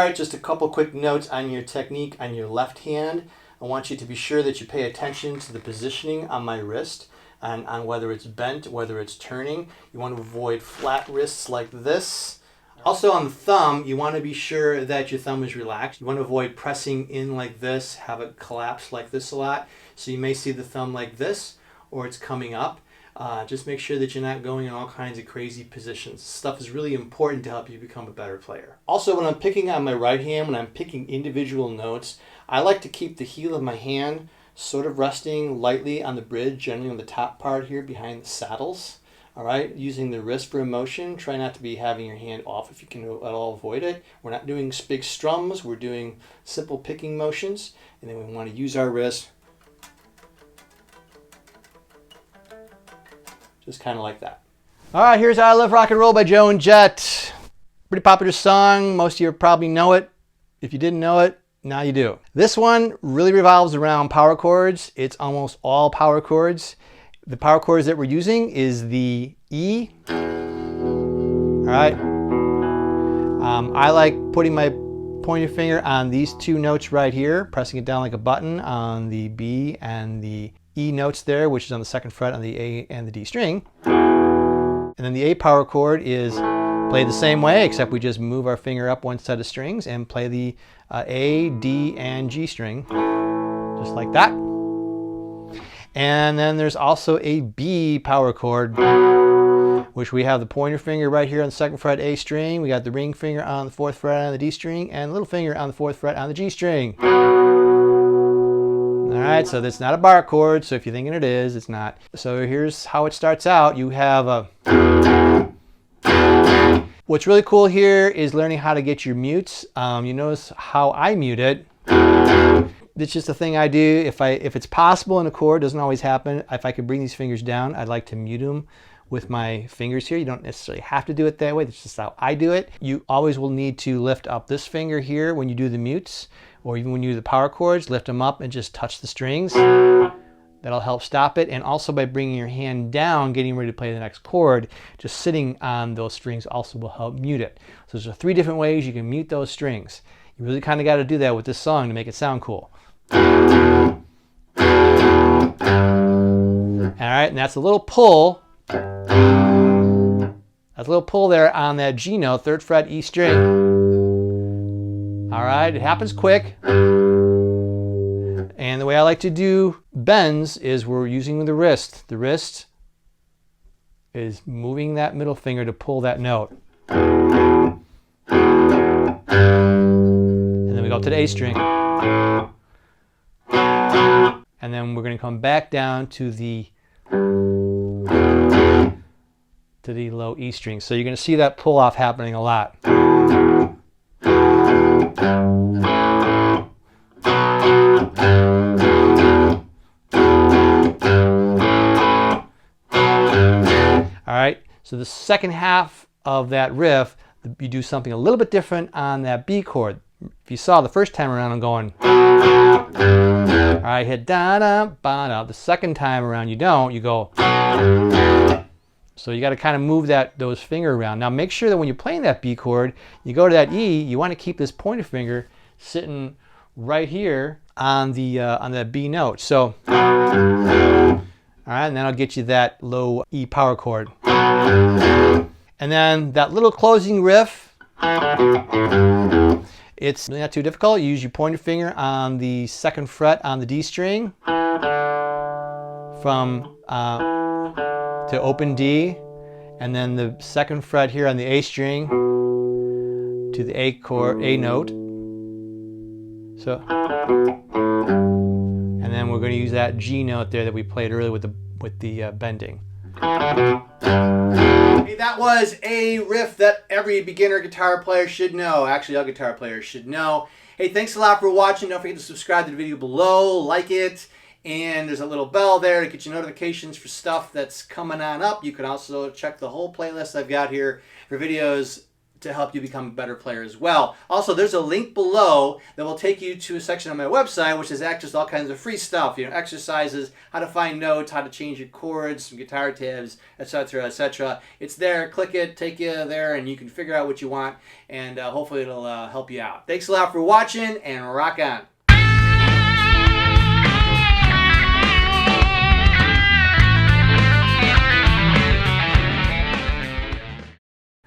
start, just a couple quick notes on your technique on your left hand. I want you to be sure that you pay attention to the positioning on my wrist and on whether it's bent, whether it's turning. You want to avoid flat wrists like this. Also on the thumb, you want to be sure that your thumb is relaxed. You want to avoid pressing in like this, have it collapse like this a lot. So you may see the thumb like this, or it's coming up. Just make sure that you're not going in all kinds of crazy positions. Stuff is really important to help you become a better player. Also, when I'm picking on my right hand, when I'm picking individual notes, I like to keep the heel of my hand sort of resting lightly on the bridge, generally on the top part here behind the saddles. All right, using the wrist for motion. Try not to be having your hand off if you can at all avoid it. We're not doing big strums. We're doing simple picking motions. And then we want to use our wrist just kind of like that. All right, here's I Love Rock and Roll by Joan Jett. Pretty popular song. Most of you probably know it. If you didn't know it, now you do. This one really revolves around power chords. It's almost all power chords. The power chords that we're using is the E. All right. I like putting my pointer finger on these two notes right here, pressing it down like a button on the B and the E notes there, which is on the second fret on the A and the D string. And then the A power chord is played the same way, except we just move our finger up one set of strings and play the A, D, and G string, just like that. And then there's also a B power chord, which we have the pointer finger right here on the second fret A string. We got the ring finger on the fourth fret on the D string, and the little finger on the fourth fret on the G string. All right, so that's not a bar chord, so if you're thinking it is, it's not. So here's how it starts out. You have a... What's really cool here is learning how to get your mutes. You notice how I mute it. It's just a thing I do. If it's possible in a chord, doesn't always happen. If I could bring these fingers down, I'd like to mute them with my fingers here. You don't necessarily have to do it that way. That's just how I do it. You always will need to lift up this finger here when you do the mutes, or even when you do the power chords, lift them up and just touch the strings. That'll help stop it. And also by bringing your hand down, getting ready to play the next chord, just sitting on those strings also will help mute it. So there's 3 different ways you can mute those strings. You really kind of got to do that with this song to make it sound cool. All right, and that's a little pull. That's a little pull there on that G note, 3rd fret E string. All right, it happens quick. And the way I like to do bends is we're using the wrist. The wrist is moving that middle finger to pull that note. And then we go to the A string. And then we're going to come back down to the low E string. So you're going to see that pull off happening a lot. All right, so the second half of that riff, you do something a little bit different on that B chord. If you saw the first time around, I'm going, all right, hit da da ba da. The second time around, you don't. You go. So you got to kind of move those fingers around. Now make sure that when you're playing that B chord, you go to that E. You want to keep this pointer finger sitting right here on that B note. So, all right, and then I'll get you that low E power chord. And then that little closing riff. It's really not too difficult. You use your pointer finger on the 2nd fret on the D string from to open D, and then the 2nd fret here on the A string to the A chord, A note. So, and then we're going to use that G note there that we played earlier with the bending. Hey, that was a riff that every beginner guitar player should know. Actually, all guitar players should know. Hey, thanks a lot for watching. Don't forget to subscribe to the video below, like it, and there's a little bell there to get you notifications for stuff that's coming on up. You can also check the whole playlist I've got here for videos to help you become a better player as well. Also, there's a link below that will take you to a section on my website which has access to all kinds of free stuff, exercises, how to find notes, how to change your chords, some guitar tabs, etc., etc. It's there. Click it, take you there, and you can figure out what you want, and hopefully it'll help you out. Thanks a lot for watching, and rock on.